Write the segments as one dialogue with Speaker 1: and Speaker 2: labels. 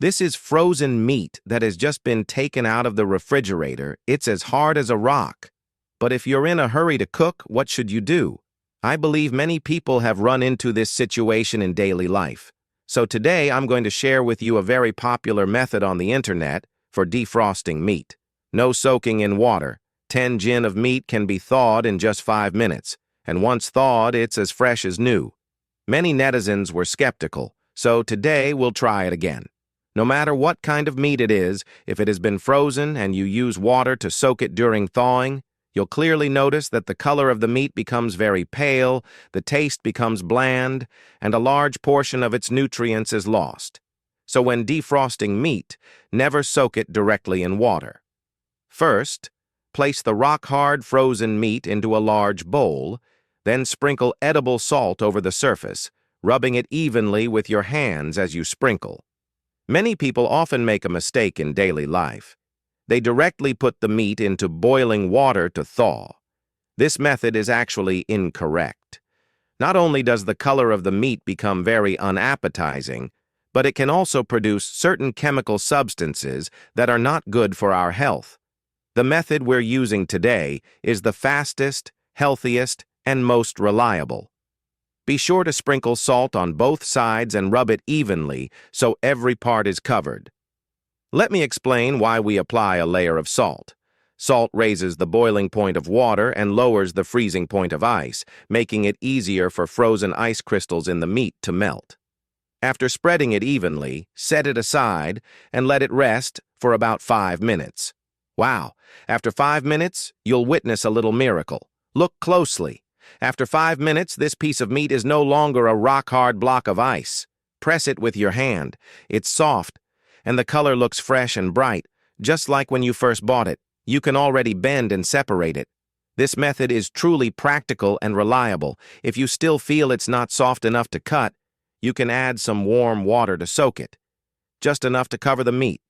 Speaker 1: This is frozen meat that has just been taken out of the refrigerator. It's as hard as a rock. But if you're in a hurry to cook, what should you do? I believe many people have run into this situation in daily life. So today I'm going to share with you a very popular method on the internet for defrosting meat. No soaking in water. 10 gin of meat can be thawed in just 5 minutes, and once thawed, it's as fresh as new. Many netizens were skeptical, so today we'll try it again. No matter what kind of meat it is, if it has been frozen and you use water to soak it during thawing, you'll clearly notice that the color of the meat becomes very pale, the taste becomes bland, and a large portion of its nutrients is lost. So when defrosting meat, never soak it directly in water. First, place the rock-hard frozen meat into a large bowl, then sprinkle edible salt over the surface, rubbing it evenly with your hands as you sprinkle. Many people often make a mistake in daily life. They directly put the meat into boiling water to thaw. This method is actually incorrect. Not only does the color of the meat become very unappetizing, but it can also produce certain chemical substances that are not good for our health. The method we're using today is the fastest, healthiest, and most reliable. Be sure to sprinkle salt on both sides and rub it evenly so every part is covered. Let me explain why we apply a layer of salt. Salt raises the boiling point of water and lowers the freezing point of ice, making it easier for frozen ice crystals in the meat to melt. After spreading it evenly, set it aside and let it rest for about 5 minutes. Wow! After 5 minutes, you'll witness a little miracle. Look closely. After 5 minutes, this piece of meat is no longer a rock-hard block of ice. Press it with your hand. It's soft, and the color looks fresh and bright, just like when you first bought it. You can already bend and separate it. This method is truly practical and reliable. If you still feel it's not soft enough to cut, you can add some warm water to soak it, just enough to cover the meat.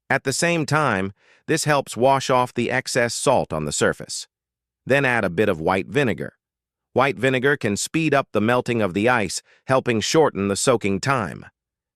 Speaker 1: At the same time, this helps wash off the excess salt on the surface. Then add a bit of white vinegar. White vinegar can speed up the melting of the ice, helping shorten the soaking time.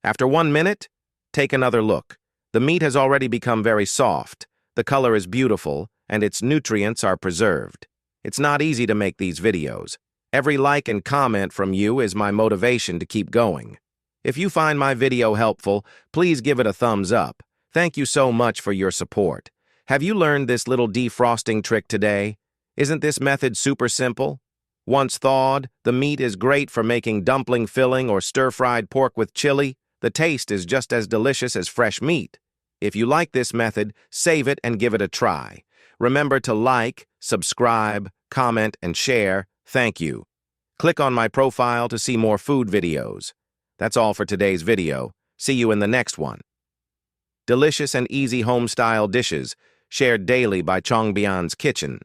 Speaker 1: After 1 minute, take another look. The meat has already become very soft, the color is beautiful, and its nutrients are preserved. It's not easy to make these videos. Every like and comment from you is my motivation to keep going. If you find my video helpful, please give it a thumbs up. Thank you so much for your support. Have you learned this little defrosting trick today? Isn't this method super simple? Once thawed, the meat is great for making dumpling filling or stir-fried pork with chili. The taste is just as delicious as fresh meat. If you like this method, save it and give it a try. Remember to like, subscribe, comment, and share. Thank you. Click on my profile to see more food videos. That's all for today's video. See you in the next one. Delicious and easy home-style dishes shared daily by Chongbian's Kitchen.